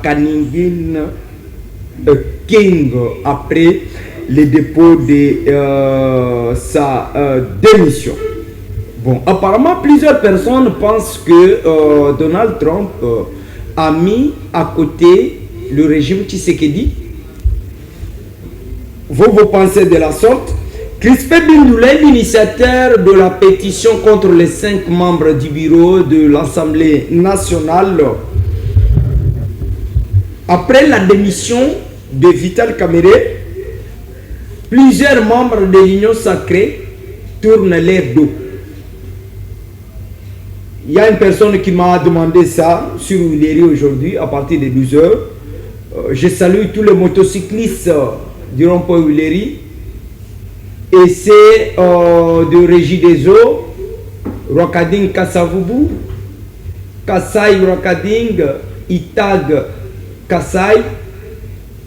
Bakaningin King après le dépôt de sa démission. Bon, apparemment, plusieurs personnes pensent que Donald Trump a mis à côté le régime Tshisekedi. Vous pensez de la sorte? Crispin Bindoulé, l'initiateur de la pétition contre les 5 membres du bureau de l'Assemblée nationale, après la démission de Vital Kamerhe, plusieurs membres de l'Union sacrée tournent leur dos. Il y a une personne qui m'a demandé ça sur Huileri aujourd'hui à partir de 12h. Je salue tous les motocyclistes du rond-point Huileri. Et c'est de Régie des Eaux, Rwakading Kassavubu, Kassai Rwakading, Itag Kassai,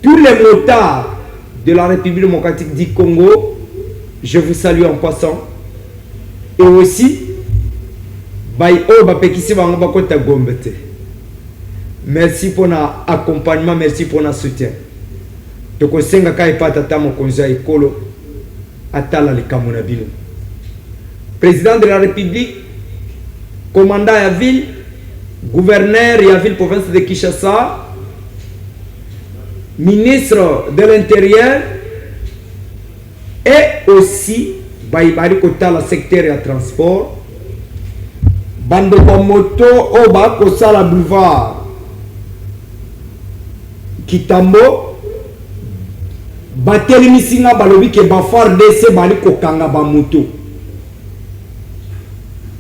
tous les motards de la République démocratique du Congo, je vous salue en passant. Et aussi, merci pour l'accompagnement, merci pour le soutien. Président de la République, commandant à ville, gouverneur et à ville province de Kinshasa, ministre de l'Intérieur et aussi Baïbari Kota le secteur et transport, bande de moto Oba Kosala boulevard Kitambo. Bateli misinga balobi ke bafar DC bali kokanga ba moto.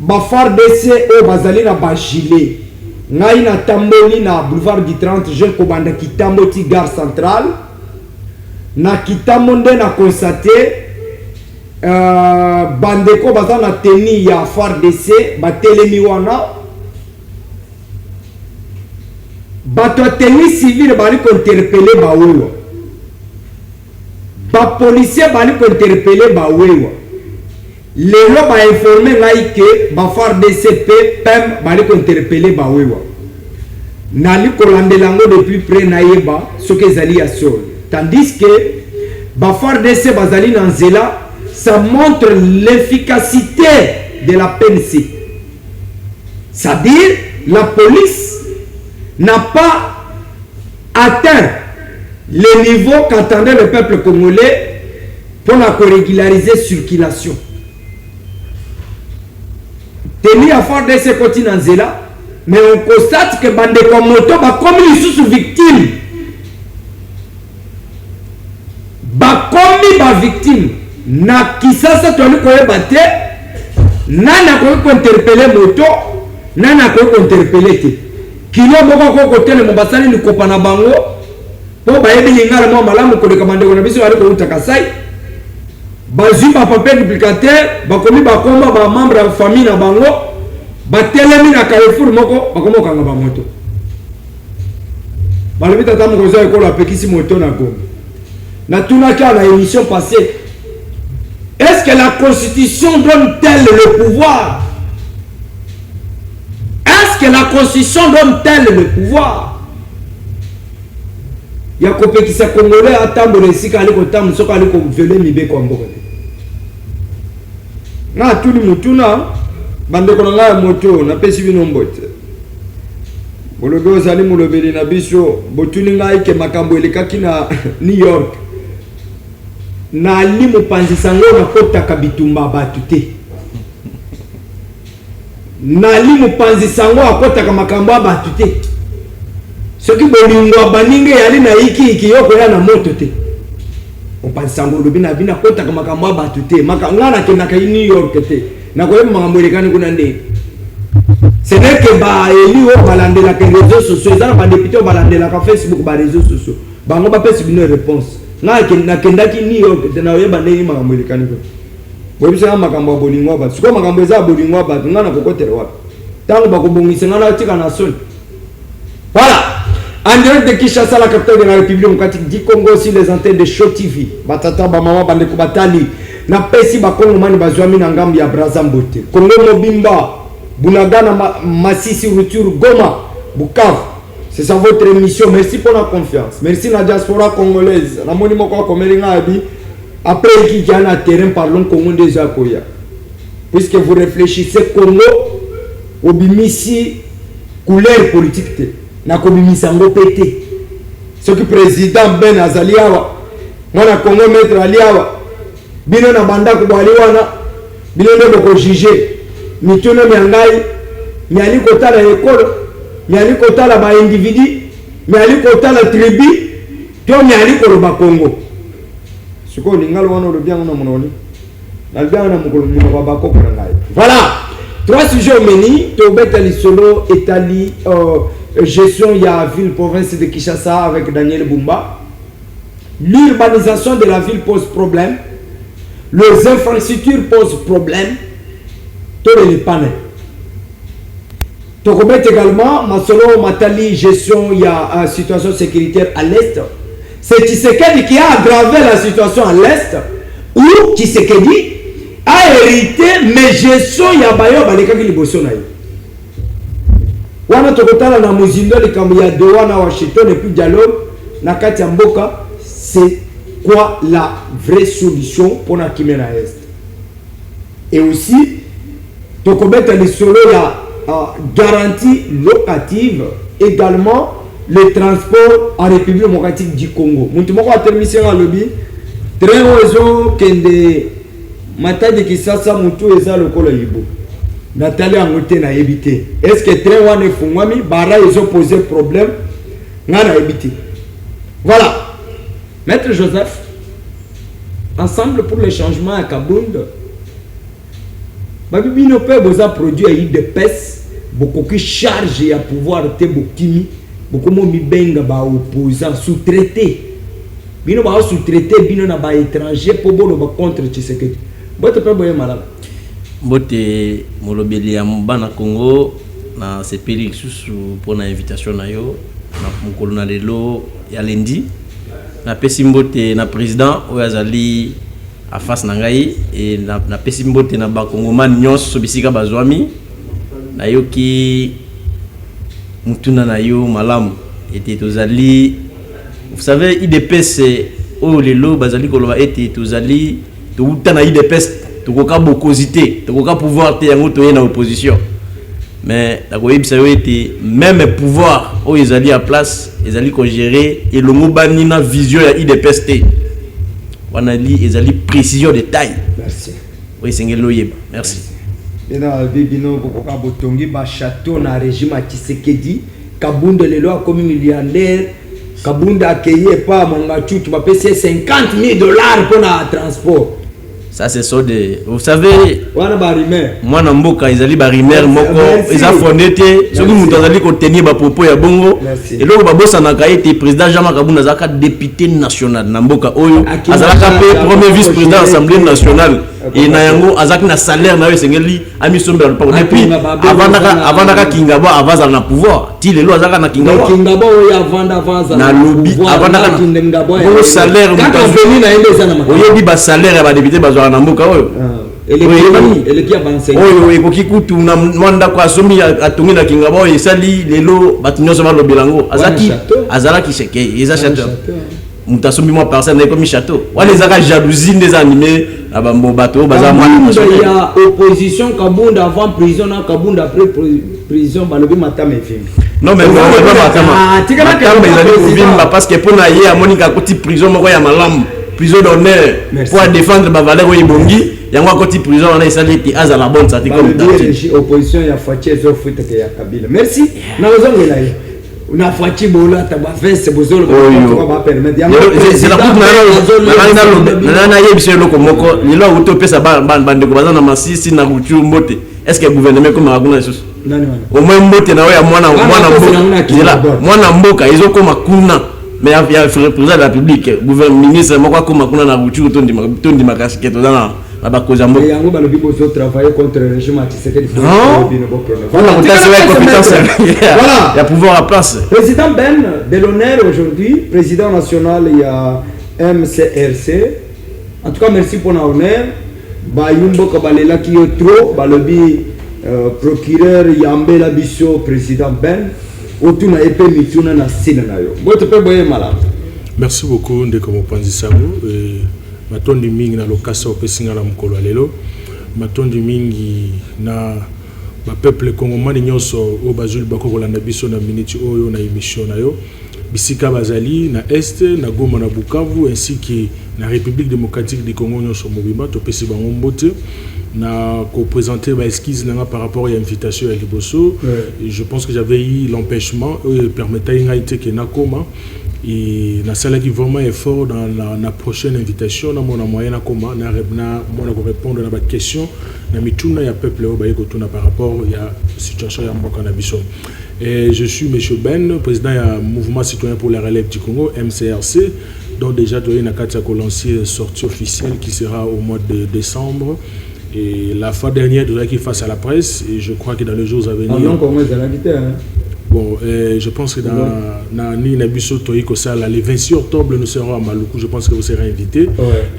Bafar DC o bazali na ba gilet. Ngai na tamboli na boulevard du 30 je ko banda Kitambo ti gare centrale. Na Kitambo nde na constater bande ko bazana teni ya far DC batelemi wana. Bato teni civil bali ko interpeller ba wewa. Ba policier bali ko interpeller ba wewa. Lelo ba informer ngai ke ba far DCP pem bali ko interpeller ba wewa. Nali ko landelango depuis près na yeba soke zali ya sol. Tandis que ba far DC bazali na nzela, ça montre l'efficacité de la PNC. C'est-à-dire la police n'a pas atteint le niveau qu'attendait le peuple congolais pour la régulariser circulation. Teni à faire de ce côté dans Zela, mais on constate que bande comme moto ba comme ils sont victimes. Ba comme ba victime. Na kisasa toni ko ebate, nana ko interpeller moto, nana ko interpeller te. Kilo moko ko côté le mbasani ni kopana bango. Po ba yebi ngala mo malamu ko de kamande ko na biso ali ko utakasai. Bazu ba papier duplicateur, ba komi ba komba ba membre ya famille na bango, ba telemi na Carrefour moko ba komo kanga ba moto. Ba le bitata mo ko za ko la pekisi moto na go. Na tuna ka na émission passée. Est-ce que la Constitution donne-t-elle le pouvoir? Est-ce que la Constitution donne-t-elle le pouvoir? Il y a des qui sont congolais à tambour ici, qui sont tambour, qui sont violés, mais qui sont na tout le monde, bande konanga moto, na pesi binombote. Bologo zali mulobeli na biso, botuninga ike makambo elekaki na New York. Na limu panzisango na kota kabitumba batu te. Na limu panzisango akota kamakambo batu te. Soki bolingo baninge yali na iki yoko ya na moto te. Opanzisango lobina bina kota kamakambo batu te. Ngana ke na New York te. Na ko yema Amerikani kuna nde. Ce n'est que ba eli o balandela ke réseaux sociaux, ça ba député o balandela ka Facebook ba réseaux sociaux. Bango ba pesi bino réponse. Na kendaki New York na oyeba ndeni ma Amerikani ko. Bobisa makambo bolingo ba. Siko makambo za bolingo ba ngana kokotera wapi. Tango ba kobongisa ngana tika na son. Voilà. En direct de Kinshasa, la capitale de la République démocratique du Congo, sur les antennes de Show TV. Batata ba mama bande ko batali. Na pesi ba Congo mani bazwami na ngambi ya Brazambote. Congo Mobimba, Bunagana, Masisi, Rutshuru, Goma, Bukavu. C'est ça votre émission. Merci pour la confiance. Merci la diaspora congolaise. La monimo kwa komeringa abi. Après qui y a un terrain parlons Congo déjà koya. Puisque vous réfléchissez Congo au bimisi couleur politique te. Na ko bimisi ngo pété. Ce que président Ben Azali awa. Mwana Congo maître Ali awa. Bino na banda ko bali wana. Bino ndo ko juger. Mitono miangai. Miali kota la école. Miali kota la ba individu, miali kota la tribu, to miali ko ba Congo. Siko lingalo wana lo bien na mononi. Na bien na mukolo mu ba ko ko ngai. Voilà. 3 sujets au menu, to beta li solo Italie gestion ya ville province de Kinshasa avec Daniel Bumba. L'urbanisation de la ville pose problème. Les infrastructures posent problème. To les panne. Tokobet également, Masolo Matali, gestion, il y a une situation sécuritaire à l'Est. C'est Tshisekedi qui a aggravé la situation à l'Est, où Tshisekedi a hérité, mais gestion, il y a Bayo, Baleka qui liboso na yo. Wana Tokotala na Muzindo, les Kamouya de Wana Washington, et puis dialogue, na Katia Mboka, c'est quoi la vraie solution pour la Kimena Est? Et aussi, Tokobet les solo, il y a garantie locative, également le transport en République démocratique du Congo. Moutoumoko a terminé à lobby. Très oiseau kende mata de Kisasa moutou eza lokola yibo. Nathalie Angote na évité. Est-ce que très wane fungwami bara ils ont posé problème na na évité. Voilà. Maître Joseph, ensemble pour le changement à Kabound. Babi no peut besoin produire des pes beaucoup qui charge à pouvoir te bokimi beaucoup mo mi benga ba opposant sous-traité bino ba sous-traité bino na ba étranger pour bono ba contre Tshisekedi bote pe boye malala bote molobeli ya mbana Congo na sepeli susu pour na invitation na yo na mukolo na lelo ya lundi na pesi mbote na président oyazali à face nangai et na pesi mbote na ba Congomani nyonso bisika bazwami na yoki mutuna na yo malamu était tozali vous savez IDPS o lelo bazali koloba était tozali to utana IDPS to koka bokozité to koka pouvoir te yango to na opposition mais la koyebisa yo était même pouvoir o ezali à place ezali ko gérer et le mobani na vision ya IDPS te wanali ezali précision de taille. Merci. Oui, sengelo yeba. Merci. Ena bibino bokoka botongi ba château na régime Tshisekedi, Kabunda lelo a comme milliardaire, Kabunda accueilli pas Mangachu, tu vas payer $50,000 pour le transport. Ça c'est ça de vous savez wana barimer moi na mboka ezali barimer moko eza fondete soki mutu azali ko tenir ba propos ya bongo et loko ba bossa na kaite président Jean-Marc Kabunda azaka député national na mboka oyo azalaka pe premier vice-président de l'Assemblée nationale et na yango azaki na salaire na yo sengeli ami sombe et puis avandaka Kingabo avaza na pouvoir ti lelo azaka na Kingabo oyo avanda avaza na lobby avandaka na salaire mutu na endeza na makolo oyo ba salaire ya ba député na mboka oyo oyo ekoki kutu na mwanda kwa somi atongi na Kingabo oyo esali lelo bato nyonso balobela ngo azalaki cheke eza château mutu asombi mwa parcelle na ekomi château wana ezaka jalousie nde eza anime na bambo bato baza mwana ya opposition Kabunda avant prison na Kabunda après prison balobi matama efimbi non mais matama ezali kovimba parce que mpona ye amonika akoti prison moko ya malamu prison d'honneur pour défendre ma valeur au Ibongi yango akoti prison on a essayé de aza la bonne santé comme opposition ya Fachi zo fuite ya Kabila merci na ozongo la yo na Fachi bola ta ba veste bozolo ba permettre yango c'est la coupe na yebise loko moko lilo uto pesa bande ko bazana masisi na kuchu mbote est-ce que gouvernement comme akuna yesu nani wana au moins mbote na ya mwana mboka ezokoma kuna mais il y a le président de la République gouvernement ministre moko comme kuna na kuchu tondi makasike to na ba koza mboka yango balobi bozo travailler contre le régime Tshisekedi voilà compétence voilà il y a pouvoir à place président Ben de l'honneur aujourd'hui président national il y a MCRC en tout cas merci pour l'honneur ba yumbo ko balela ki yo trop balobi procureur Yambela Bisso président Ben otuna epe mituna na sina na yo bote pe boye malamu. Merci beaucoup ndeko mopanzi sango matondi mingi na lokasa opesinga na mokolo lelo matondi mingi na ba peuple congolais nyonso o bazuli bakokola na biso na minute oyo na émission na yo bisika bazali na est na Goma na Bukavu ainsi que na République démocratique du Congo nyonso mobimba to pesi bango mbote na ko présenter ba esquisse na par rapport à l'invitation à Liboso. Je pense que j'avais eu l'empêchement permettant ngaite que na koma et na sala qui vraiment effort dans la prochaine invitation na mona moyen na koma na mona ko répondre na ba question na mituna ya peuple o baye ko tuna par rapport ya situation ya mboka na biso. Et je suis monsieur Ben, président du mouvement citoyen pour la relève du Congo MCRC, dont déjà doyen Nakatia ko lancer sortie officielle qui sera au mois de décembre. Et la fois dernière, il qu'il fasse à la presse, et je crois que dans les jours à venir. Bon, je pense que dans Nabiso Toïko Sala, le 26 octobre, nous serons à Maluku. Je pense que vous serez invités.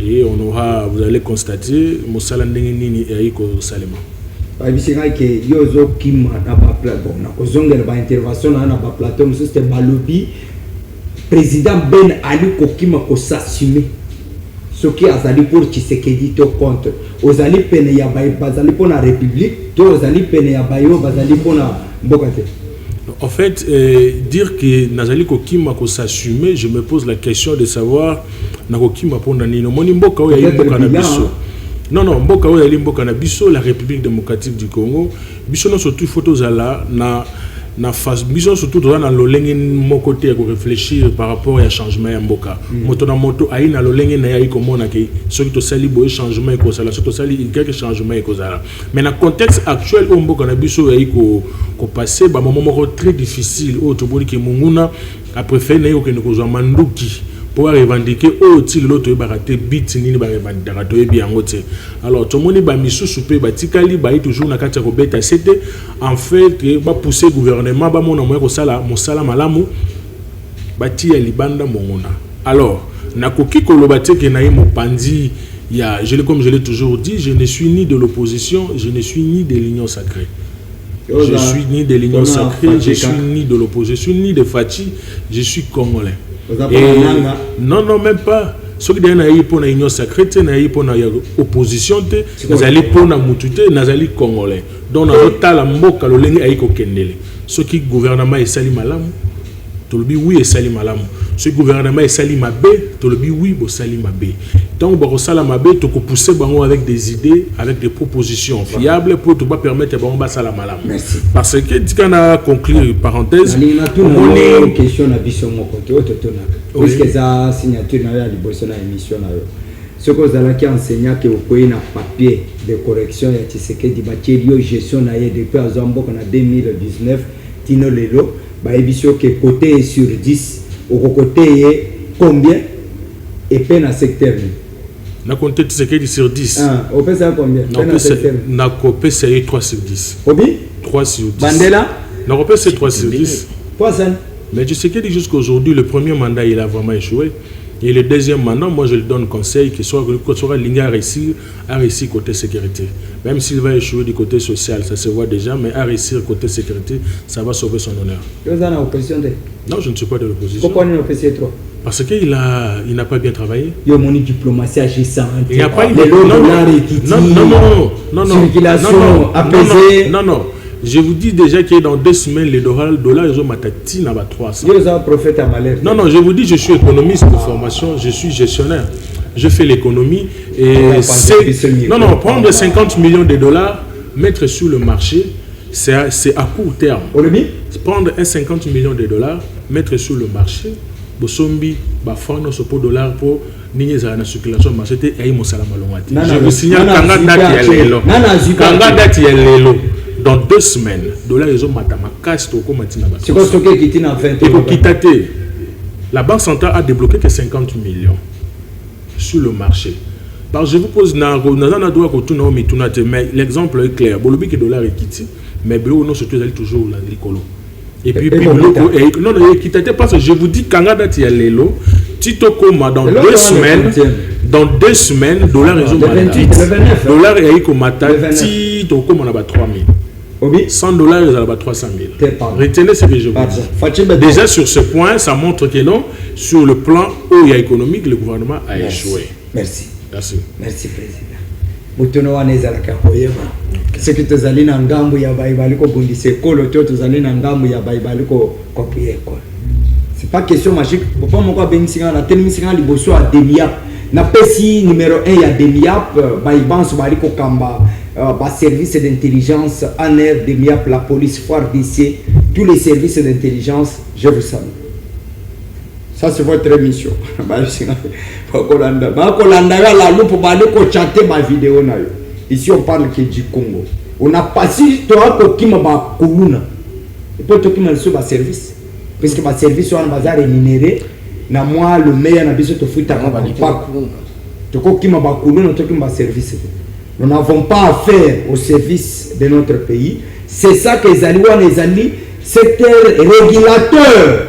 Et vous allez constater, Moussala Nini et Aïko Salema. Abisina ke yozo kim na ba plateau na kozongela ba intervention na ba plateau musu c'était balobi président Ben Ali kokima ko s'assumer ce qui azali pour Tshisekedi to contre ozali pene ya ba bazali pour la république to ozali pene ya ba yo bazali pour na mbokate. En fait, dire que Nazali kokima ko s'assumer, je me pose la question de savoir na kokima pour na nino moni mboka o ya mboka na biso. Non, mboka o yali mboka na biso la République démocratique du Congo biso no surtout photos ala na face biso surtout dans lolenge moko te ko réfléchir par rapport à changement ya mboka moto na moto aina lolenge na yayi komona ke soki to sali boye changement ko sala soki to sali quelque changement ko sala mais na contexte actuel o mboka na biso yayi ko passer ba moment moko très difficile o to boli ke munguna a préféré na yo ke ko zo manduki pour revendiquer au-dessus de l'autre baraté bit nini ba revendiquer to ebi yangote alors to moni ba misusu pe ba tikali ba toujours na kati ko beta c'était en fait que ba pousser gouvernement ba mona moyo ko sala mosala malamu ba tia libanda mongona alors na koki ko lobate ke na yimo pandi ya comme je l'ai toujours dit je ne suis ni de l'opposition je ne suis ni de l'union sacrée. Je suis ni de l'union sacrée, je suis ni de l'opposition, ni de Fachi, je suis congolais. Et non, même pas. Ce qui est là pour l'union sacrée, c'est pour l'opposition, nous allons pour la moutute, nous allons congolais. Donc, nous allons mboka le lengi aïko kendele. Ce qui gouvernement est sali malamu, tolobi oui est sali malamu. Ce gouvernement est sali mabé, tolobi oui bo sali mabé. Donc, bako sala mabé, to ko pousser bango avec des idées, avec des propositions fiables pour te permettre bango ba sala malamu. Merci. Parce que tu can conclure parenthèse. On est une question na biso moko to tona. Puisque ça signature na ya liboso na émission na yo. Ce que vous allez enseigner que vous pouvez na papier de correction ya Tshisekedi batelio gestion na ye depuis azambo na 2019 tino lelo ba émission que côté sur 10 au côté combien et peine à secteur. Na compté Tshisekedi sur 10. Ah, au fait ça combien? Na compté c'est 3 sur 10. Obi 3 sur 10. Bandela Na compté c'est 3 sur 10. Quoi ça? Mais Tshisekedi jusqu'à aujourd'hui le premier mandat il a vraiment échoué. Et le deuxième mandat, moi je lui donne conseil que soit Linga a réussi côté sécurité. Même s'il va échouer du côté social, ça se voit déjà, mais à réussir côté sécurité, ça va sauver son honneur. Non, je ne suis pas de l'opposition. Pourquoi on est opposé trop? Parce qu'il n'a pas bien travaillé. Il y a mon diplomatie agissante. Il n'y a pas eu non, circulation apaisée. Non. Je vous dis déjà que dans 2 semaines, les dollars, ils ont matati na 300. Non, je vous dis, je suis économiste de formation, je suis gestionnaire. Je fais l'économie et non, prendre 50 millions de dollars, mettre sur le marché, c'est à court terme. Prendre 50 millions de dollars, mettre sur le marché, bosombi, bafano sopo dollar pour niñeza na circulation marché te ayi mosala malongati. Je vous signale kanga date ya lelo. Dans 2 semaines, dollar ils ont matama casse to ko matina ba. C'est quoi ce qui est en 20 et kitate. La banque centrale a débloqué que 50 millions sur le marché. Alors je vous pose na doit ko tuna mi tuna te mais l'exemple est clair. Bolobi que dollar est quitté mais blo non surtout toujours la l'écolo. Et puis non kitate parce que je vous dis kanga date ya lelo tito koma dans 2 semaines. Dans 2 semaines, dollar ils ont matati. Dollar et aïko matati to ko mona ba 3000. $100, ils ont 300 000. Retenez ce que je vous dis. Déjà sur ce point, ça montre que non, sur le plan économique, le gouvernement a échoué. Merci. Merci. Merci, Président. Mutono wanezalaka koyeba. Ce que tozali na ngambu ya baibaliko bundise kolo to tozali na ngambu ya baibaliko kopier quoi. C'est pas question magique. Pourquoi mon quoi bensinga na tenimisinga liboso a demiap. Na pesi numéro 1 ya demiap baibans baliko kamba ba service d'intelligence ANR demiap la police FARDC tous les services d'intelligence je vous salue. Ça c'est votre mission. La loupe pour chanter ma vidéo. Ici on parle que du Congo. On a passé toi qui m'a kuluna. Et puis toi qui m'a sur ma service. Parce que ma service on va rémunéré. Na moi le meilleur na biso to futa na pas. Toi qui m'a kuluna toi qui m'a service. Nous n'avons pas affaire au service de notre pays. C'est ça que les alliés secteur régulateur.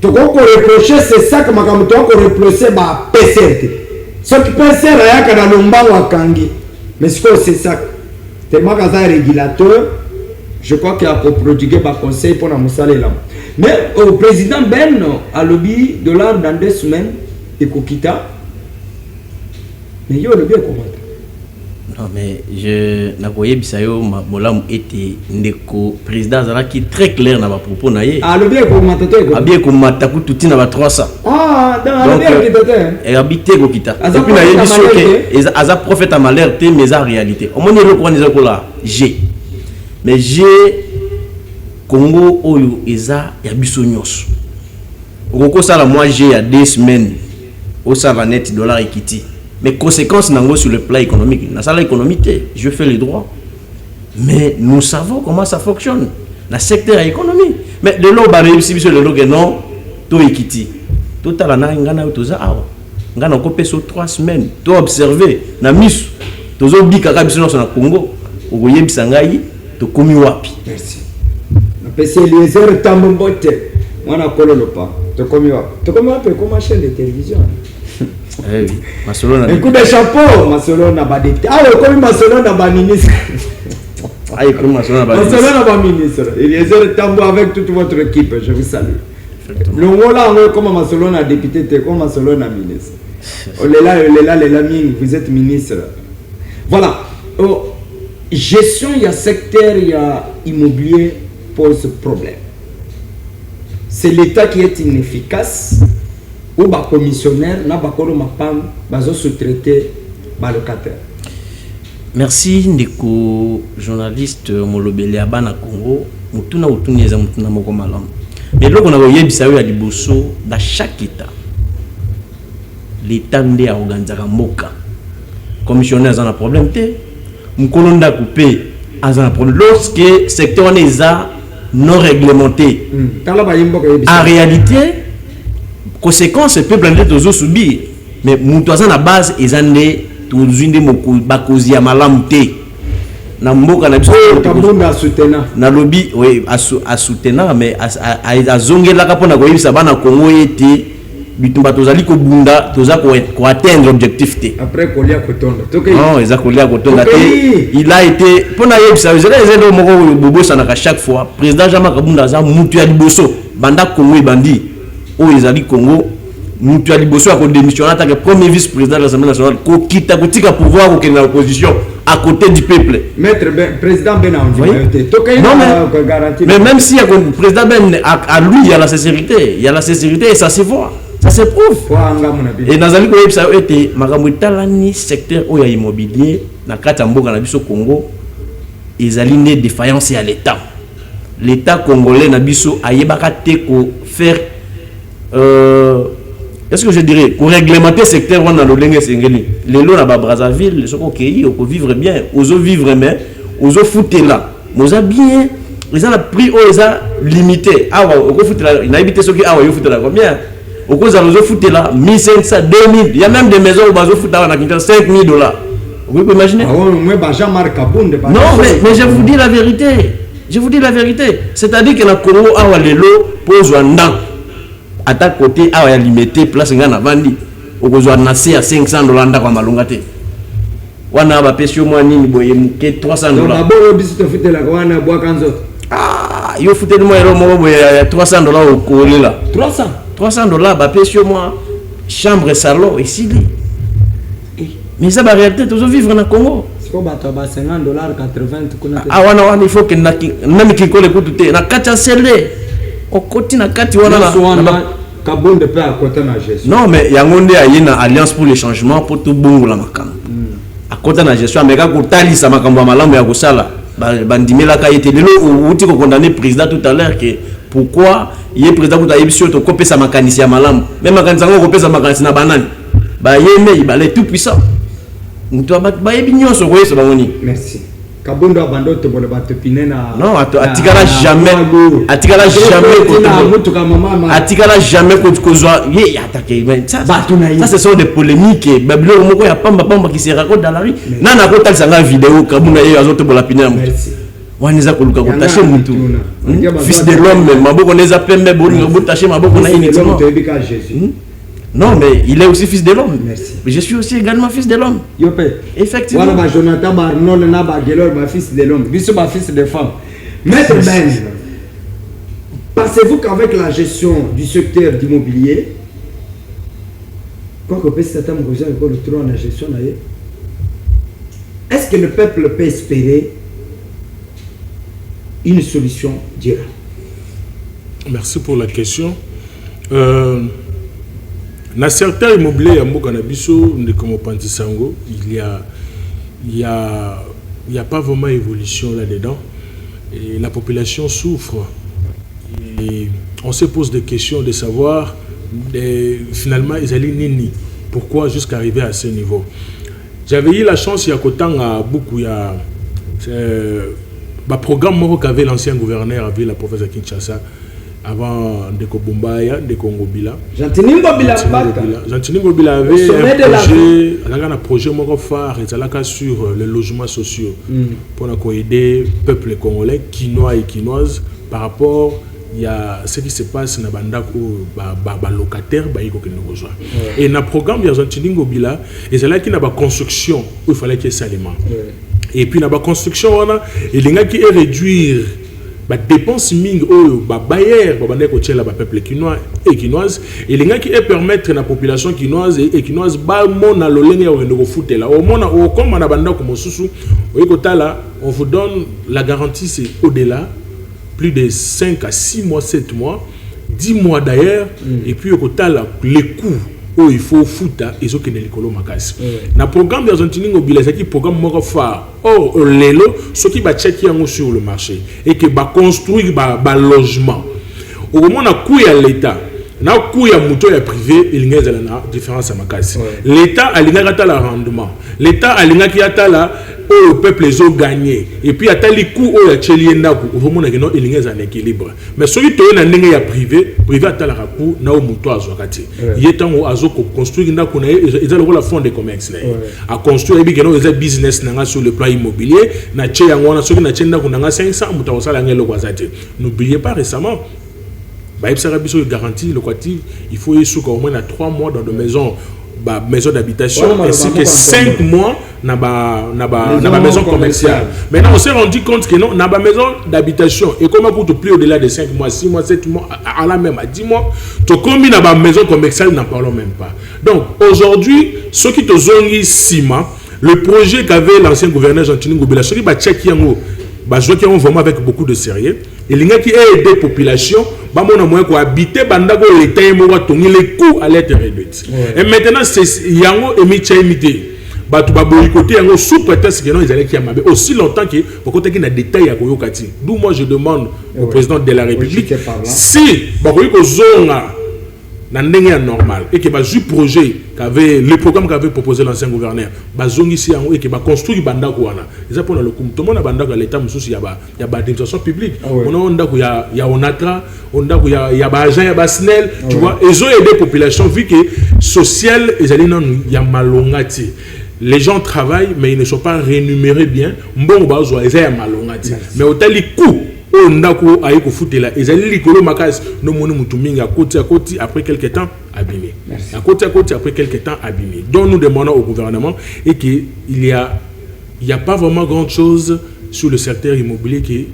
Tu peux reprocher, c'est ça que ma caméra peut reprocher ma PCRT. Ce qui peut faire rien que dans le mbango à Kangi. Mais c'est ça. Tellement qu'à un régulateur, je crois qu'il a produit un conseil pour la Moussale là. Mais au président Ben, à lobby $, dans 2 semaines, et Kokita. Mais il y a le bien comment. Non, mais je n'avoyais Bissayo, Molam était Ndeko, président Zara qui est très clair dans ma propos. Ah, le bien comment tu as bien comme Matakou tout dans 300. Ah, dans le bien qui t'as et habité Kokita. Et puis, il y a un prophète à m'alerter, mais en réalité. Au moins, il y a le là, G. Mais G, Congo, Oyo, Eza, il y a Bissonyos. Au Congo, ça, moi, G, il y a 2 semaines, au Savanet, $, et Kiti. Mais conséquences sur le plan économique. Dans la économique, je fais les droits. Mais nous savons comment ça fonctionne. Dans le secteur économique. Mais de l'eau, réussi sur le lot que non, tout est quitté. Tout à l'heure, on a tout ça. On a coupé sur 3 semaines. Tout observé. On a mis tout au Bikaka sur le Congo. Au Goye Bisangaï, tout comme wapi. Merci. Parce que les heures tambombote. Moi, on a collé le pas. Tout comme wapi. Tout comme wapi, comme chaîne de télévision. Eh oui, un coup de chapeau, Masolo n'a pas député. Ah oui, comme Masolo n'a pas ministre. Ah, comme Masolo n'a pas ministre. Masolo n'a pas ministre. Il y a des tambours avec toute votre équipe, je vous salue. Le mot là, comme Masolo n'a député, comme Masolo n'a ministre. Vous êtes ministre. Voilà. Gestion, il y a secteur, il y a immobilier, pose problème. C'est l'État qui est inefficace. Ou bas commissionnaire n'a pas encore ma femme baso sous-traité bas locataire. Merci ndeko journaliste molobeli ya bana Congo mutuna utunyeza mutuna moko malamu. Mais loko na yebisa yo ya liboso dans chaque état. L'état ndé a organisé mboka. Commissionnaire a un problème té. Mkolonda coupé a un problème lorsque secteur neza non réglementé. En réalité conséquence le peuple andé tozo subir mais mutoza na base ezande tozinde moko bakozi ya malamu te na mboka na biso tambonda soutenant na lobby oui à soutenant mais a zongela ka pona koyebisa bana Congo ete bitumba tozali ko bunda toza ko atteindre objectif te après kolia kotonda non eza kolia kotonda te il a été pona yebisa ezelo moko bobo sana ka chaque fois président Jean Kabunda za mutu ya liboso banda Congo bandi où ils allaient Congo, nous tu as liboso à démissionner en tant que premier vice-président de l'Assemblée nationale, qui t'a coûté qu'à pouvoir ou qu'il est dans l'opposition à côté du peuple. Maître président Ben mais même si le président Ben à lui il y a la sincérité, et ça se voit, ça se prouve. Et dans les pays ça a été magamoutalani secteur où il y a immobilier, dans Katamboga na biso Congo, ils allaient défaillance à l'État. L'État congolais na biso a yebaka te ko faire est-ce que je dirais pour réglementer le secteur on a le lingue singeli les lots là bas Brazzaville ce qu'on cueilli on peut vivre bien oso vivre mais oso foutre là nous a bien ils ont la prix ils a limité ah ouais on foutre là il a habité ce qui ah ouais il foutre là combien au cause à oso foutre là 1500 2000 il y a même des maisons où bazo foutre là on a $5,000 vous pouvez imaginer ah ouais moi Jean-Marc Kabonde non mais je vous dis la vérité c'est-à-dire que la Congo ah ouais les lots pose un dent à ta côté ah ouais limité place ngana vandi okozwa na à $500 ndako malonga te wana ba pesio moi nini boye muke 300 dollars. Donc d'abord biso to fite la wana bois kanzo. Ah, yo fute moi ero mo boye 300 dollars au kolela. 300 dollars ba pesio moi chambre salon ici. Mais ça va réalité toujours vivre na Congo. C'est quoi ba $50 80 kuna. Ah wana il faut que na même qui colle écoute na kati sele. O koti na kati wana na Kabonde peut à côté na gestion. Non mais yangonde a une alliance pour le changement pour tout bongo la makam. À côté na gestion mais ka kotali sa makambo malamu ya kosala. Bandimela ka été lelo outi ko condamner président tout à l'heure que pourquoi il est président pour ayebisio to kopé sa makanisi ya malamu. Même makanisi ngo kopé sa makanisi na banane. Ba yeme il est tout puissant. Muto ba yebi nyonso ko yeso bangoni. Merci. Kabondo abando to bona bato pinena. Non, atikala jamais atikala jamais kozwa ye attaquer ça ce sont des polémiques babilo moko ya pamba qui se raconte dans la rue nana ko talisa nga vidéo kabuna ye azoto bola pinena mutu waniza koluka ko tacher mutu fils de l'homme maboko neza pembe bolingo bo tacher maboko na initialement. Non, mais il est aussi fils de l'homme. Merci. Je suis aussi également fils de l'homme. Effectivement. Voilà, Jonathan Barnol, fils de l'homme. Bissou, fils de femme. Maître Ben, pensez-vous qu'avec la gestion du secteur d'immobilier, quoi que peut-être le trône la gestion, est-ce que le peuple peut espérer une solution durable? Merci pour la question. Dans certains immobiliers à Mokanabiso, comme au Pantisango, il y a pas vraiment évolution là-dedans. Et la population souffre. Et on se pose des questions de savoir finalement ils allaient nini. Pourquoi jusqu'à arriver à ce niveau. J'avais eu la chance il y a Kotang à beaucoup il y a programme qu'avait l'ancien gouverneur avait la province de Kinshasa. Avant de Kobumbaya, de Kongobila. Jantiningo Bila avait un projet phare sur les logements sociaux pour aider le peuple congolais, quinois et quinoises, par rapport à ce qui se passe dans les locataires. Et dans le programme de Jantiningo Bila, il y a une construction où il fallait qu'il y ait salement. Et puis dans la construction, il y a qui réduire. Les dépenses ming bayer la peuple quinois et quinoise et les gens qui permettre à la population quinoise et quinoise ba mona lolenge au rendo foot là au mona au comme na banda comme susu on vous donne la garantie c'est au-delà plus de 5 à 6 mois 7 mois 10 mois d'ailleurs et puis au total les coûts où il faut foutre et ce qui est l'écolo makasi. Na programme de Zantiningo Bilazaki programme moko phare. Oh lelo ce qui va checker sur le marché et que va construire ba logement. Au moment na coût à l'état, na coût ya moto ya privé il y a une différence à makasi. L'état a l'ingata la rendement. L'état a l'ingaki atala le peuple les a gagné et puis à tel coup au chelienda au moment que non il y a un équilibre mais celui qui est dans le privé à tel coup na au moto azokati il est temps azo construire na kuna ils ont la fond de commerce à construire et bien ils ont business na sur le plan immobilier na che yango na soki na chenda kuna 500 moto osala ngelo kwazati n'oubliez pas récemment il y a une garantie locative il faut y au moins 3 mois dans de maisons maison d'habitation ainsi que 5 mois dans la maison commerciale. Maintenant, on s'est rendu compte que non, dans la maison d'habitation, et comment pour te plus au-delà de 5 mois, 6 mois, 7 mois, à la même, à 10 mois, tu combines dans la maison commerciale, n'en parlons même pas. Donc, aujourd'hui, ceux qui te ont ciment, le projet qu'avait l'ancien gouverneur Jantiningo Bila, ceux qui va checker qui ont vraiment avec beaucoup de sérieux, et les gens qui aident des populations, pour habiter bandako l'état les coûts à l'être réduits. Et maintenant c'est yango et michaimité. Batu boycotter yango sous prétexte que non ils allaient qui amabe aussi longtemps que pour côté qui na détail ya koyokati. D'où moi je demande au président de la République si bakoyiko zonga na ndenge normal et que le projet qu'avait le programme qu'avait proposé l'ancien gouverneur bazongi si et que ba construire bandako wana ça pour le tout le monde bandako l'état mususu ya ba administration publique on a ndako ya onatra ndako ya ba agent ya ba SNEL tu vois ils ont aidé population vu que social ils allaient non ya malongati les gens travaillent mais ils ne sont pas rémunérés bien bon bazo ils ya malongati mais au tel coût on a ko foutre là et zali likolo makasi no moni mutumingi à côté après quelques temps abîmé à côté après quelques temps abîmé. Donc nous demandons au gouvernement et qu'il y a pas vraiment grand chose sur le secteur immobilier qui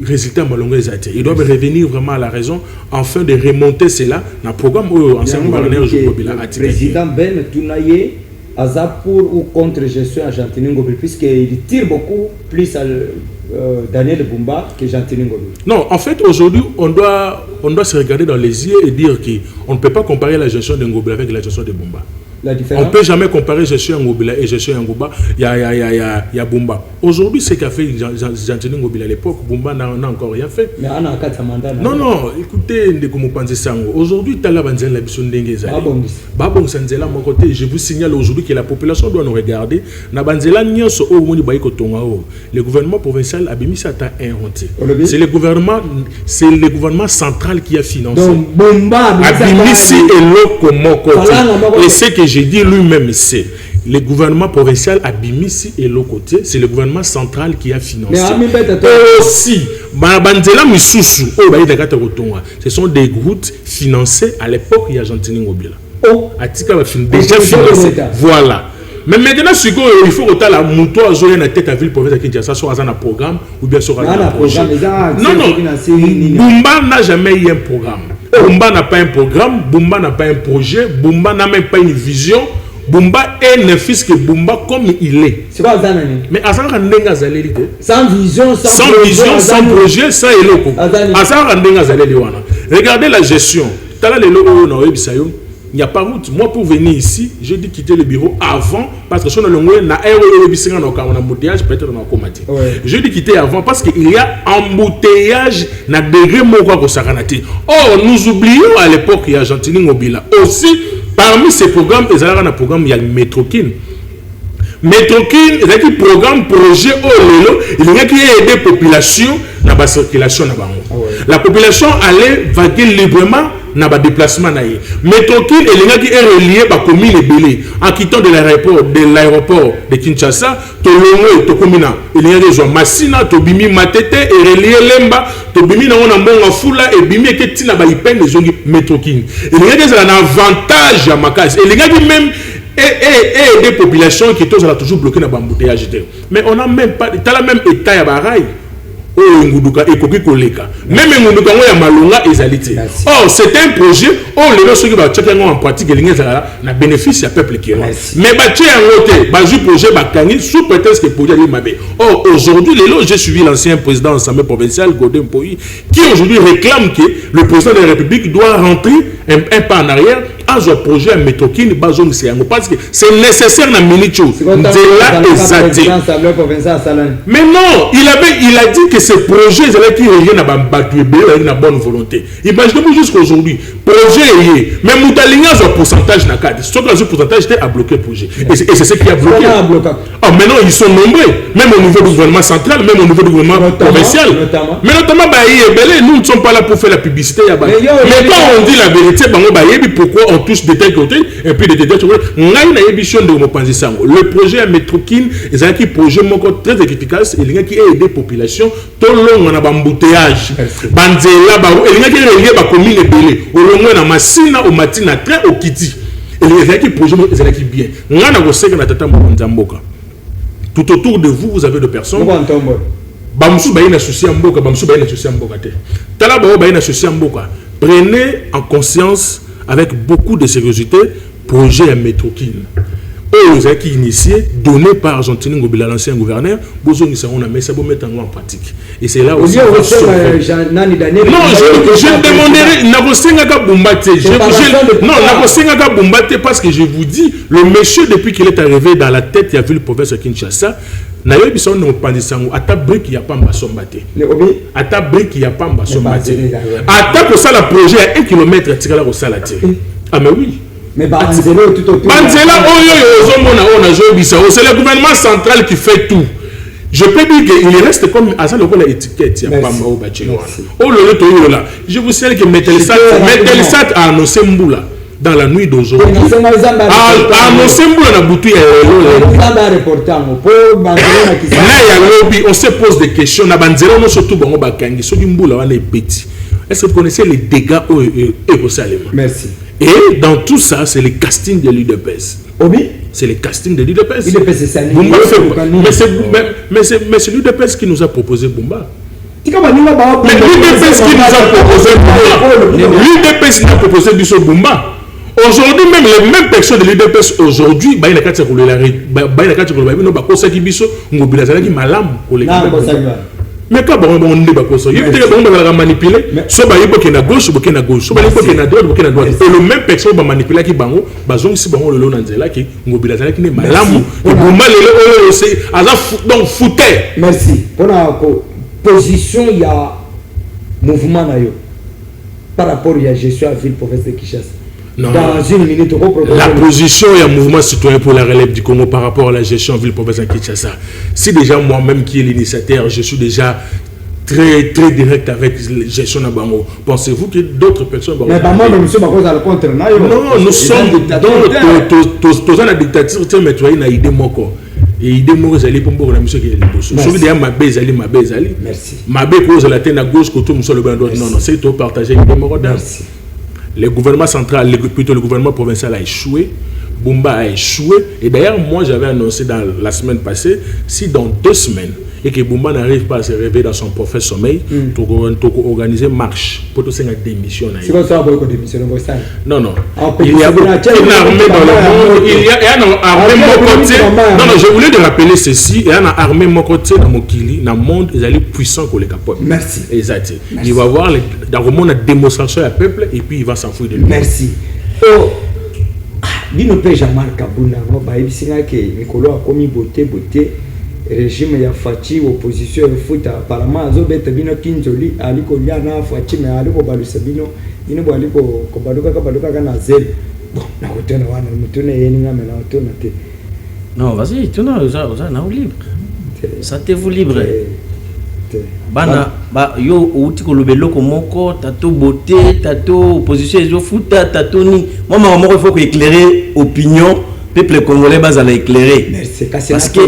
résultat malongo ezati. Ils doivent revenir vraiment à la raison afin de remonter cela dans le programme ancien gouverneur Jobila Atika. Président Ben Tounaye Aza pour ou contre gestion Argentine Ngobila puisqu'il tire beaucoup plus à Daniel Bumba que Argentine Ngobila. Non, en fait aujourd'hui on doit se regarder dans les yeux et dire qu'on ne peut pas comparer la gestion de Ngobila avec la gestion de Bumba. On ne peut jamais comparer gestion Ngobila et gestion Ngobila. Il y a Bumba. Aujourd'hui, ce qu'a fait Argentine Ngobila à l'époque, Bumba n'a encore rien fait. Mais on a 4 mandats. Non, écoutez, aujourd'hui, je vous signale aujourd'hui que la population doit nous regarder. Le gouvernement provincial a mis ça à inventé. C'est le gouvernement central qui a financé. Donc, Bumba et ce que j'ai dit lui-même, c'est le gouvernement provincial a Bimissi et l'autre côté, c'est le gouvernement central qui a financé. Aussi, ce sont des routes financées à l'époque il y a Argentine Ngobila. Déjà financé. Voilà. Mais maintenant, il faut que la moto à jouer dans la tête à ville province de Kinshasa soit un programme ou bien soit un projet. Non, Bumba n'a jamais eu un programme. Bumba n'a pas un programme, Bumba n'a pas un projet, Bumba n'a même pas une vision. Bumba est un fils que Bumba comme il est. C'est quoi ça? Mais à ça, sans vision, sans projet, sans éloko. Regardez la gestion. Il n'y a pas route. Moi, pour venir ici, j'ai dû quitter le bureau avant parce que si on a le embouteillage, peut-être on a commenté. J'ai dû quitter avant parce qu'il y a embouteillage na degré moko ko sakanati. Or, nous oublions à l'époque il y a Argentine Ngobila. Aussi, parmi ces programmes, il y a un programme, il y a le Métrokin. Métrokin, il y a un programme, projet, il y a qui aider la population dans la circulation. La population allait vaguer librement dans le déplacement. Métrokin, il y a qui est relié à la commune de Bélé. En quittant de l'aéroport de Kinshasa, il y a des gens Massina, Tobimi Matete, et relié Lemba, Tobimi na Fula, et Bimi qui tina ba ipen les gens Métrokin. Il y a des avantages à Makas. Il y a même et des populations qui sont toujours bloquées dans l'embouteillage. Mais on n'a même pas, dans le même état à Baraï. Même or c'est un projet les gens qui vont en pratique na bénéfice à peuple qui mais projet sous prétexte que projet or aujourd'hui j'ai suivi l'ancien président de l'Assemblée provinciale Godin Poyi qui aujourd'hui réclame que le président de la République doit rentrer un pas en arrière à ce projet Métrokin parce que c'est nécessaire dans minute mais non il a dit que ce projet qui est na bonne volonté. Imaginez-vous jusqu'aujourd'hui projet mais Moutalinga a un pourcentage na cadre ce pourcentage était à bloquer le projet et c'est ce qui a bloqué. Maintenant ils sont nombreux même au niveau du gouvernement central même au niveau du gouvernement provincial mais notamment nous ne sommes pas là pour faire la publicité mais quand on dit la vérité pourquoi on touche de tel côté et puis de tel côté le projet Métrokin est un projet très efficace et qui aide les populations tout le long on a embouteillage banzela il y a qui relié ba commune Bélé au long na Massina au Matina très au Kiti et les qui projet qui bien ngana ko seka na tata mboka tout autour de vous vous avez de personnes bamsu ba ina souci mboka bamsu ba ina souci mboka te tala ba ina souci mboka prenez en conscience avec beaucoup de sérieuxité projet Métrokin aux acquis initiés donnés par Argentine Ngobila l'ancien gouverneur besoin de ça on a mis ça pour mettre en pratique et c'est là aussi non je demanderai n'abosenga Bumbate non n'abosenga Bumbate parce que je vous dis le monsieur depuis qu'il est arrivé dans la tête il a vu le province de Kinshasa na yobi son no pandisango ata brique ya pamba sombate ata brique ya pamba sombate ata ko ça la projet à 1 km tikala ko sala te ah mais oui mais Banzela tout autour Banzela c'est le gouvernement central qui fait tout. Je peux dire qu'il reste comme à ça le la étiquette je vous sais que Metelsat a annoncé Mboula dans la nuit d'aujourd'hui. On se pose des questions. Est-ce que vous connaissez les dégâts au Jérusalem? Merci. Et dans tout ça, c'est le casting de l'UDPS. Oui. C'est le casting de l'UDPS. Mais c'est l'UDPS qui nous a proposé Bumba. Mais l'UDPS qui nous a proposé Bumba. L'UDPS n'a proposé Bisso Bumba. Aujourd'hui, même les mêmes personnes de l'UDPS aujourd'hui, il y a 4 mais quand on est pas ça, il y a manipuler. Soit il y a gauche, soit il y a gauche, soit il y a droite, soit il y a droite. Et le même personne va manipuler qui bango, bazong si bango le long nanzela qui mobilisation qui n'est malamu. Et pour mal le c'est donc fouté. Merci. Pour la position il y a mouvement na yo par rapport à gestion à ville province de Kinshasa. Non. Dans une minute, la position et un mouvement citoyen pour la relève du Congo par rapport à la gestion ville province de Kinshasa. Si déjà moi-même qui est l'initiateur, je suis déjà très direct avec la gestion de Bango. Pensez-vous que d'autres personnes vont... Mais moi, monsieur, le contre. Non, nous sommes dans la dictature, mais tu as une idée moko. Et idée moko, c'est pour moi, monsieur qui est le boss. Je veux dire, ma baise, merci. Ma baise, cause la tête à gauche, côté, monsieur le bandot. Non, c'est tout partager l'idée moko. Merci. Le gouvernement central, plutôt le gouvernement provincial a échoué, Bumba a échoué. Et d'ailleurs, moi j'avais annoncé dans la semaine passée, si dans 2 semaines, et que Bumba n'arrive pas à se réveiller dans son profond sommeil, tu organiser marche pour tout ça démission. C'est quoi ça pour démissionner? Non. Il y a une armée dans le monde, il y a une armée côté. Non, je voulais te rappeler ceci, il y a une armée côté dans mon Kili, dans le monde, ils allaient puissants pour les capotes. Merci. Exact. Il va voir dans le monde la démonstration du peuple et puis il va s'enfuir de lui. Merci. Bino pe Jean-Marc Kabunda ngo bayibisina ke Nikolo akomi beauté régime ya Fachi opposition ya futa parlement azobeta bino kinjoli aliko lia na Fachi mais aliko balusa bino bo aliko ko baluka kana zel bon na hotena wana mutune yeni ngame na hotena te. Non, vas-y, tu n'as na libre. Ça te vous libre. Bana ba yo uti ko lobelo ko moko tato beauté tato opposition ezo futa tato ni moi il faut éclairer opinion peuple congolais bas à éclairer. Merci parce que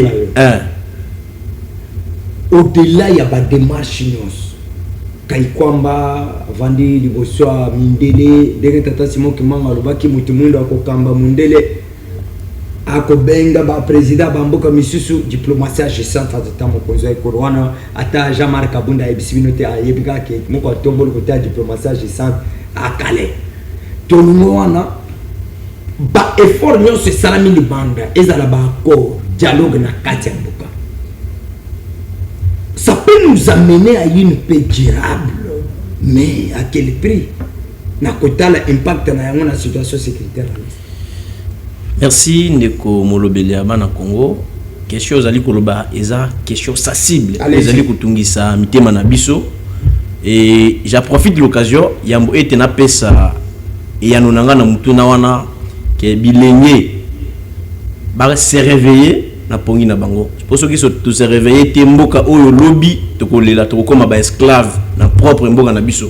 au-delà il y a ba démarche nyos kai kwamba vandi liboso mindele denge tata Simon Kimanga lobaki mutu mundo akokamba mundele akobenga ba président bamboka misusu diplomatie agissante ata mokonzi ya corona ata Jean-Marc Kabunda ebisibinote ayebika ke moko tombolo kota diplomatie agissante akale tolungo wana ba effort nyonso esalami libanda ezala ba accord dialogue na kati ya mboka. Ça peut nous amener à une paix durable, mais à quel prix? Na kota la impact na yango na situation sécuritaire. Merci Ndeko Molobelia bana Congo. Question zali koloba eza question sensible. Ezali kutungisa mitema na biso. Et j'en profite de l'occasion yambo ete na pesa et yanonanga na mutuna wana ke bilenye ba se réveiller na pongi na bango. Pour ceux qui se réveiller te mboka oyo lobby to kolela to koma ba esclave na propre mboka na biso.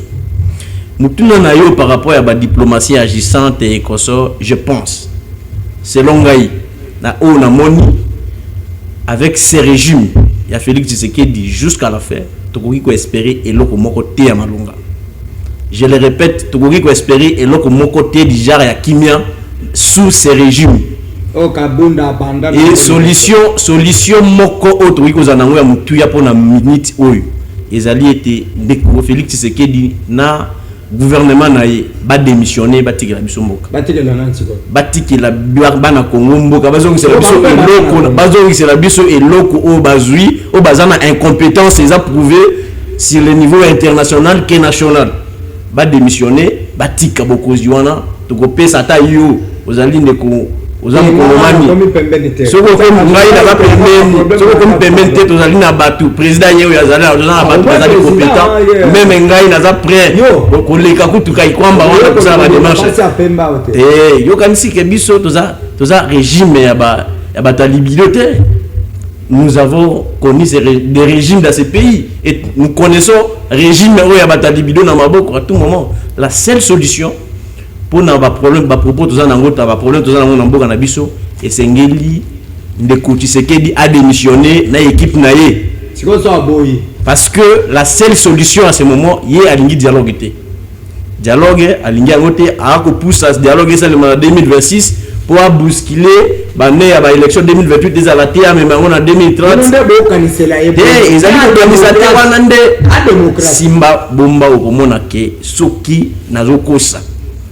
Mutuna na yo par rapport à ba diplomatie agissante et consort, je pense selon Gaï, na o na moni avec ces régimes, il y a Félix Tshisekedi jusqu'à la fin, tu peux espérer et l'autre mon côté à Malunga. Je le répète, tu peux espérer et l'autre mon côté du genre ya Kimia sous ces régimes. Et solution moko autre oui que zanango ya mutu ya pona minute oyo. Ezali été découvert Félix Tshisekedi na gouvernement na ba démissionner batikela biso mboka batikela bana Congo mboka bazongisela biso eloko bazongisela biso eloko o bazui o bazana incompétence eza prouvé sur le niveau international que national ba démissionner batika bokozi wana to kopesa ata yo ozali ndeko ozali kolomani soko ko ngai na ba pembeni soko ko pembeni te tozali na batu président yeo yazali na batu bazali compétent même ngai na za prêt ko leka kutuka ikwamba wana kusala ba démarche yo kanisi ke biso toza régime ya ba talibiloté. Nous avons connu des régimes dans ces pays et nous connaissons régime ya ba talibido na maboko à tout moment. La seule solution pour na ba problème ba propos tous na ngota ba problème tous na ngona mboka na biso et sengeli Ndeko Tshisekedi a démissionné na équipe na ye. C'est quoi ça boy? Parce que la seule solution à ce moment y est alingi dialogue té. Dialogue alingi ngoté a ko pousse à ce dialogue ça le 2026 pour bousculer bande ya ba élection 2028 des à la TIA mais on en 2030. Ils allaient organiser wana nde Simba bomba okomona ke soki nazokosa.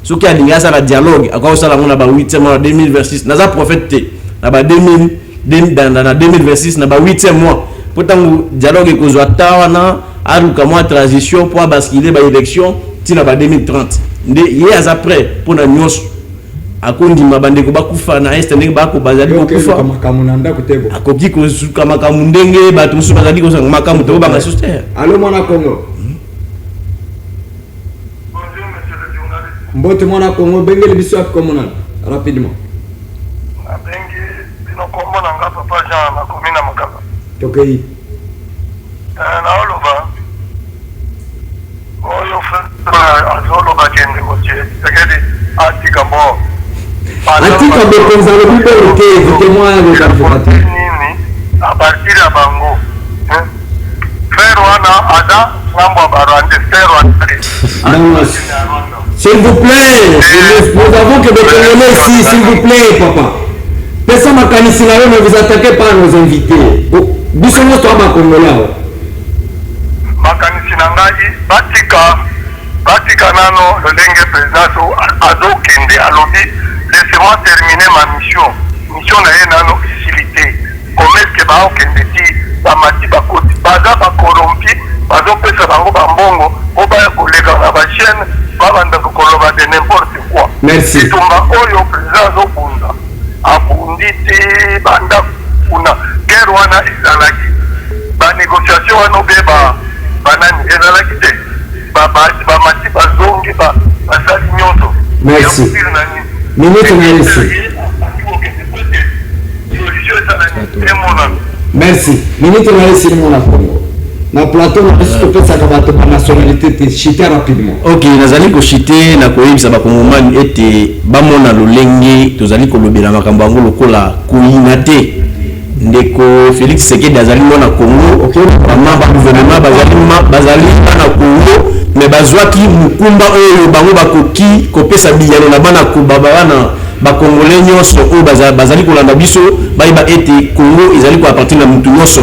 Soki alingi ça la dialogue akwa ça la mona ba 8e mois 2026 naza prophète na ba 2026 na ba 8e mois pourtant dialogue ekozwa tawana aluka mois transition pour basculer ba élection tina ba 2030 nde ye aza prêt pour na nyos akondi mabande ko bakufa na est ndenge bako bazali ko kufa makamu na ndako tebo akoki ko suka makamu ndenge batu musu bazali ko sanga makamu to banga suster. Allô mwana Congo. Mbote mwana Congo bengeli biso at komona rapidement. Bengi bino komona nga papa Jean na komina makaka. Tokei. Na oloba. Oyo fa azoloba kende koche. Tekedi atika mo. Atika bekonza le bibo ke témoin de l'advocat. Nini a partir ya bango. Frère wana ada ngambo barande frère wana. S'il vous plaît, nous avons que des Congolais ici, s'il vous plaît, papa. Personne n'a qu'à ici, ne vous attaquez pas à nos invités. Bissono toi ma Congolais. Makanisi nangai batika nano lolenge président azokende alobi laissez-moi terminer ma mission na ye nano utilité comment est-ce que baokende ti bamati bakoti baza bakorompi bazopesa bango bambongo po baya koleka na bachaîne babanda kokoloba de n'importe quoi. Merci. Tumba oyo président azobunda abundi te banda kuna guerre wana ezalaki banégociation wana obeba banani ezalaki te bamati bazongi basali nyonso. Merci. Minute na laissé. Merci. Minute na laissé mon Congo. Na plateau na biso pesa ka bato ba nationalité te chiter rapidement. OK, nazali ko chiter na ko yebisa ba kongomani ete ba mona lolenge tozali ko lobela makambo ngo lokola kuina te. Ndeko Félix Tshisekedi azali mona Congo, OK, vraiment ba gouvernement bazali na Congo, mais bazwaki mukumba oyo bango bakoki kopesa biyano na bana ko babana ba Congolais nyonso o bazali ko landa biso ba ete Congo ezali ko appartenir na mutu nyonso.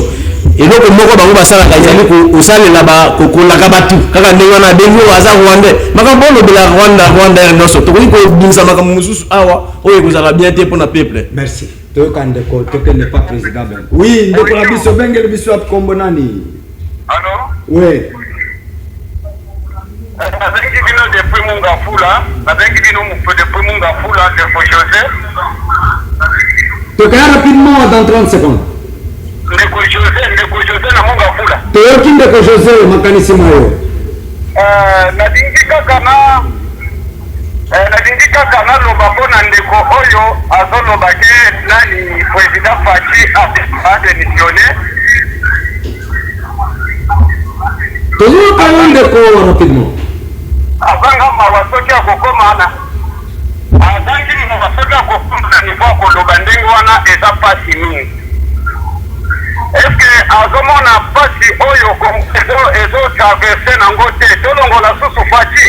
Eloko moko bango basalaka ezali kosalela kokolaka batu kaka ndenge wana bengi oyo aza rwandais makambo olobela rwanda nyonso tokoki kobimisa makambo mosusu awa oyo ekozala bien te mpona peuple. Merci. Toyoka ndeko toke n'est pas président ben. Oui, ndeko na biso bengeli biso at kombo nani? Allô? Oui. Nabengi bino depuis Mungafula, nabengi bino depuis Mungafula ndeko José. Toka rapidement dans 30 secondes. Ndeko José na Mungafula. Toyoki ndeko José makanisi mayo. Nadingi kaka naloba mpona ndeko oyo azoloba ke nani président Fachi a démissionné. Tozoka ndeko rapidement. Azanga mawa soki akokomana azangi mawa soki akokoma na niveau akoloba ndenge wana eza pasi mingi. Est-ce que azomona pasi oyo ezotraverse nango te tolongola susu Fachi?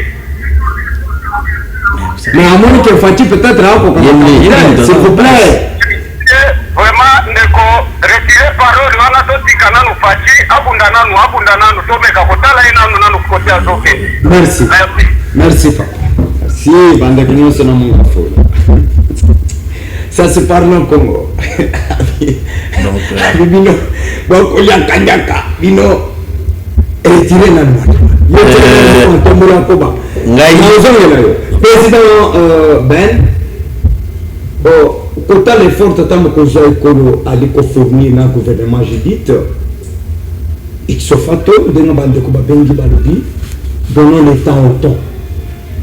Mais à moins que Fati peut-être s'il vous plaît. Vraiment ndeko retirer parole wana totika nanu Fachi abunda nanu tomeka kotala nanu kote azoke. Merci. Merci papa. Si bande nyonso na mungu afolo. Ça se parle en Congo. Donc bino bokolia kanyaka bino retirer nanu. Yo tombola koba. Ngai Président Ben, autant l'effort total que j'ai fournir dans le gouvernement, j'ai dit, il se fait tout, de nos bandes de Bengi Balobi, donnons le temps au temps.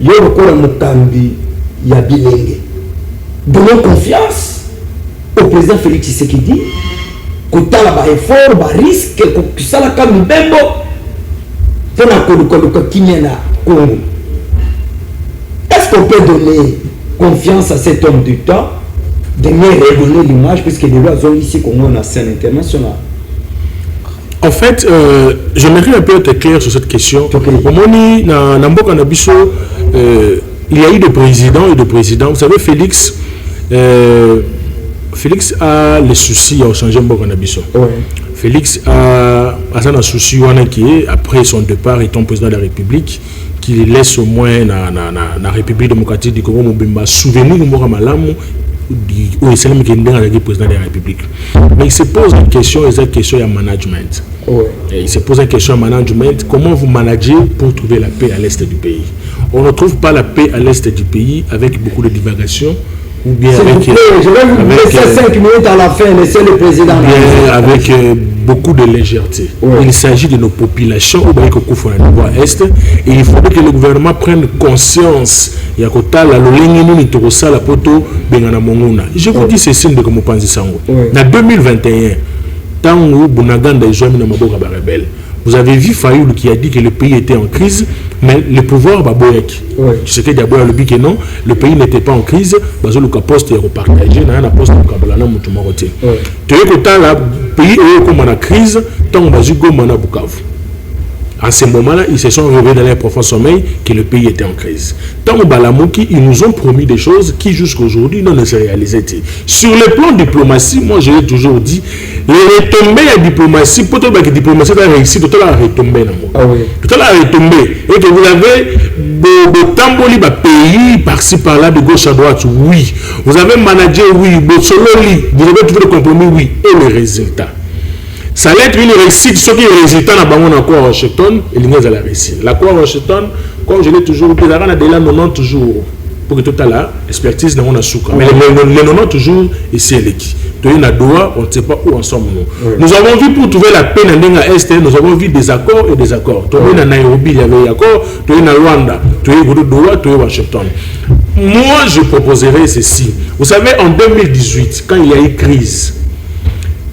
Il y a encore un Mukambi, il y a Bilenge. Donnons confiance au président Félix Tshisekedi, que tu as effort, risque, que ça la comme Bembo, tu as un Congo. est-ce qu'on peut donner confiance à cet homme du temps de mieux redonner l'image puisque les lois ont ici qu'on a la scène internationale? En fait, j'aimerais un peu être clair sur cette question. Okay. Au moment il y a eu des présidents et des présidents. Vous savez, Félix a les soucis à changer Mboka Nabiso. Ouais. Félix a un souci qui est, après son départ étant président de la République, qu'il laisse au moins la République démocratique du Congo souvenir de Mboka Malamu où il s'est mis président de la République. Mais il se pose une question, de management. Ouais. Et il se pose une question de management. Comment vous managez pour trouver la paix à l'est du pays? On ne trouve pas la paix à l'est du pays avec beaucoup de divagations ou bien je vais vous laisser 5 minutes à la fin, laissez le président. Bien avec beaucoup de légèreté. Ouais. Il s'agit de nos populations au Est et il faudrait que le gouvernement prenne conscience. Je vous dis ceci de comme Panzi Sango. En 2021, tant que Bunaganda est rebelle, vous avez vu Fayoul qui a dit que le pays était en crise, mais le pouvoir va boyek. Tu sais que d'abord le but que non, le pays n'était pas en crise, parce que le poste est repartagé, dans un poste de Kabalana Moutoumoroté. Tu vois que le pays est comme en crise, tant que Bazugomana Bukavu. En ce moment-là, ils se sont réveillés dans leur profond sommeil que le pays était en crise. Tant que Balamouki, ils nous ont promis des choses qui jusqu'à aujourd'hui ne se réalisaient pas. Sur le plan diplomatie, moi je l'ai toujours dit, les retombées de la diplomatie, pour que la diplomatie va réussir, tout à retombé. Tout à retombé. Et que vous avez des tamboli pays par-ci par-là, de gauche à droite, oui. Vous avez managé, oui. Vous avez trouvé le compromis, oui. Et le résultat. Ça va être une réussite, ce qui est résultat dans l'accord Washington, et l'Union à la réussite. L'accord Washington, comme je l'ai toujours dit, il y a 90 jours pour que tout à l'heure, l'expertise n'a pas de mais les 90 toujours, ici, c'est l'équipe. On ne sait pas où en sommes nous. Nous avons vu pour trouver la paix dans l'Est, nous avons vu des accords et des accords. À Nairobi, il y avait des accords, à Rwanda, à Doha, à Washington. Moi, je proposerais ceci. Vous savez, en 2018, quand il y a eu crise,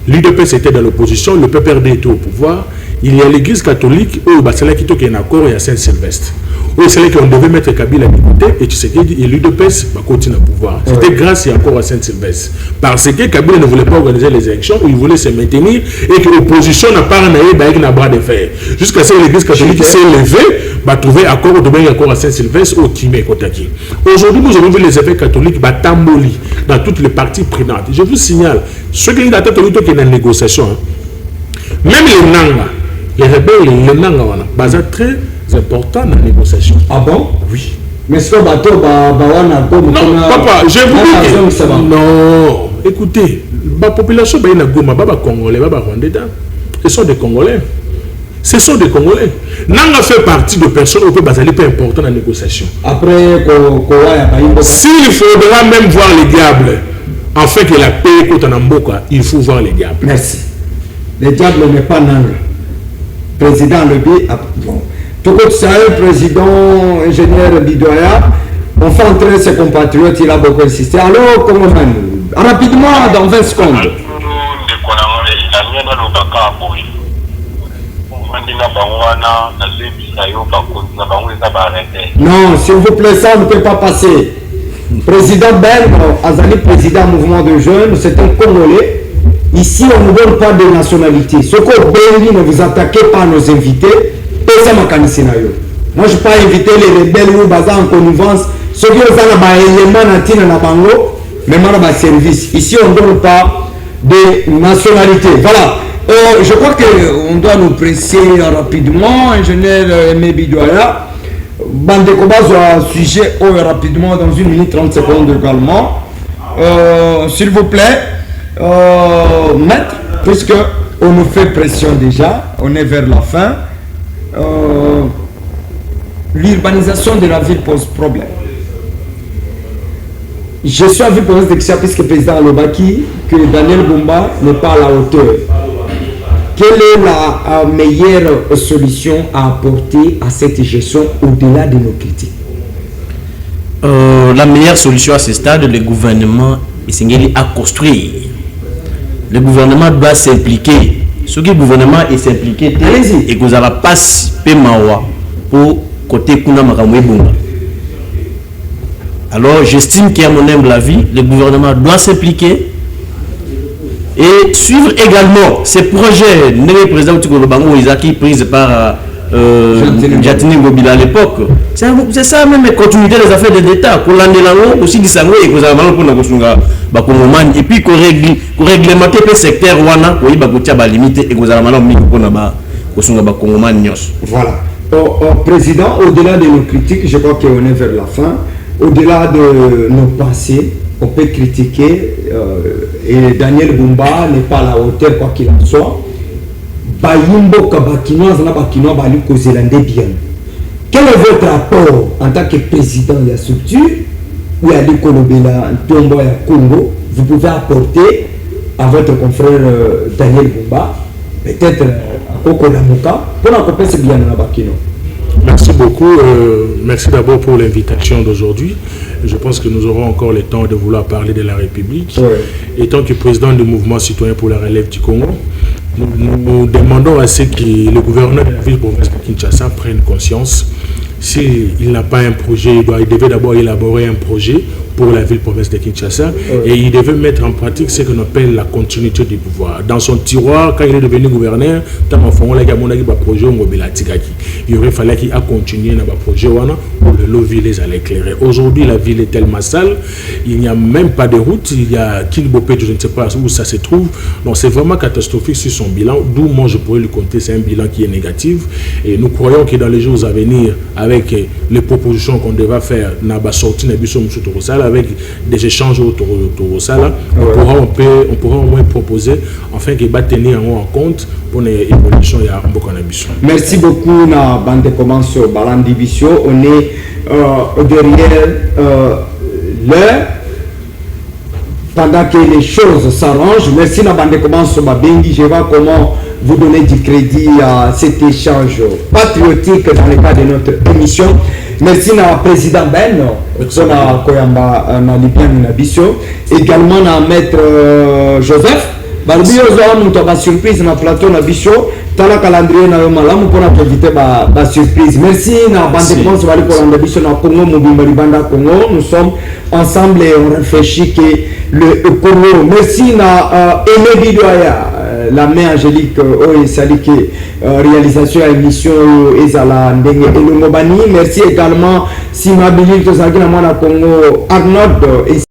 l'UDPS était dans l'opposition, le PPRD était au pouvoir. Il y a l'église catholique où il y a un accord et à Saint-Sylvestre. Où c'est là qu'on devait mettre Kabila à député et Tshisekedi et l'UDPS va continuer au pouvoir. C'était grâce à accord à Saint-Sylvestre. Parce que Kabila ne voulait pas organiser les élections, il voulait se maintenir et que l'opposition n'a pas avec un bras de fer. Jusqu'à ce que l'église catholique s'est levée, va trouver accord à Saint-Sylvestre au Kimé Kotaki. Aujourd'hui, nous avons vu les effets catholiques tamboli dans toutes les parties prenantes. Je vous signale, ceux qui ont été dans la négociation, même les Nanga, les rebelles, les Nanga, c'est très important dans la négociation. Ah bon? Oui. Mais ce que bateau, non, papa, je vous dis que... Non, écoutez, la population, les Congolais, les Rwandais, ce sont des Congolais. Ce sont des Congolais. Nanga fait partie de personnes qui sont pas importantes dans la négociation. Après, s'il faudra même voir les diables, afin que la paix soit en Mboka, il faut voir les diables. Merci. Le diable n'est pas Nanga. Président Lebi, bon. Tout comme ça, le président ingénieur Bidoya, on fait entrer ses compatriotes, il a beaucoup insisté. Alors, comment rapidement, dans 20 secondes. Non, s'il vous plaît, ça ne peut pas passer. Président Ben, Azali, président mouvement de jeunes, c'est un Congolais. Ici, on ne donne pas de nationalité. Ce qu'on bénit, ne vous attaquez pas à nos invités. Moi, je ne peux pas inviter les rebelles ou bazar en connivence. Ceux qui ont un élément mais un service. Ici, on ne donne pas de nationalité. Voilà. Je crois qu'on doit nous presser rapidement. Ingénieur Aimé Bidoya. Bandeko Bazo sujet rapidement dans 1 minute 30 secondes également. S'il vous plaît, maître, puisque on nous fait pression déjà, on est vers la fin. L'urbanisation de la ville pose problème. Je suis avec le président puisque le président Lobaki que Daniel Bumba n'est pas à la hauteur. Quelle est la meilleure solution à apporter à cette gestion au-delà de nos critiques? La meilleure solution à ce stade, le gouvernement est à construire. Le gouvernement doit s'impliquer. Ce que le gouvernement est s'impliqué et que vous allez passer Mawa pour côté Kuna Makamwe Bunga. Alors j'estime qu'à mon humble avis, le gouvernement doit s'impliquer et suivre également ces projets. Le président Tikolobango Isaki prise par Jatini Ngobila à l'époque. C'est ça même la continuité des affaires de l'État. Pour l'année aussi du sango et pour et puis qu'on réglementer le secteur wana ko iba kotia ba limite et ko zala malom miko na ba kosunga ba kongomani nyos. Voilà. Président, au-delà de nos critiques, je crois qu'on est vers la fin. Au-delà de nos pensées, on peut critiquer et Daniel Bumba n'est pas à la hauteur quoi qu'il en soit. Bayimbo Kabakinois na Bakinois bali kozelande bien. Quel est votre rapport en tant que président de la structure ou à l'Ikolobela Tombo et Congo? Vous pouvez apporter à votre confrère Daniel Bumba, peut-être à Koko Lamuka, pour accompagner ce bien na Bakino. Merci beaucoup. Merci d'abord pour l'invitation d'aujourd'hui. Je pense que nous aurons encore le temps de vouloir parler de la République. Ouais. Étant que président du mouvement citoyen pour la relève du Congo, nous demandons à ce que le gouverneur de la ville-province de Kinshasa prenne conscience. S'il n'a pas un projet, il devait d'abord élaborer un projet pour la ville-province de Kinshasa et il devait mettre en pratique ce qu'on appelle la continuité du pouvoir. Dans son tiroir, quand il est devenu gouverneur, il aurait fallu qu'il a continué dans le projet pour le lot ville les éclairer. Aujourd'hui, la ville est tellement sale, il n'y a même pas de route, il y a Kilbopé, je ne sais pas où ça se trouve. Donc c'est vraiment catastrophique sur son bilan, d'où moi je pourrais lui compter, c'est un bilan qui est négatif. Et nous croyons que dans les jours à venir, avec les propositions qu'on devra faire, avec des échanges autour de ça, on pourra au moins proposer, enfin, qu'il va tenir en compte pour l'évolution et à Mbokanabisson. Merci beaucoup, na bande commence Balandi Bissio. On est derrière l'heure. Pendant que les choses s'arrangent, merci na bande commence Babengi. Je vois comment vous donner du crédit à cet échange patriotique dans le cadre de notre émission. Merci à président Ben, na Koyamba na Libian na Bissio, également à maître Joseph. Barbio zoa muto ba surprise na plateau na Bissio, tala calendrier na malamu pour éviter ba surprise. Merci na bande commence bali pour na Bissio na Congo mobimba libanda Congo. Nous sommes ensemble et on réfléchit que le Congo. Merci na Aimé Bidoya. La main Angélique Salike réalisation à émission Ezala Ndenge et le Mobani. Merci également Simabili Tozaki na Mwana Congo Arnold.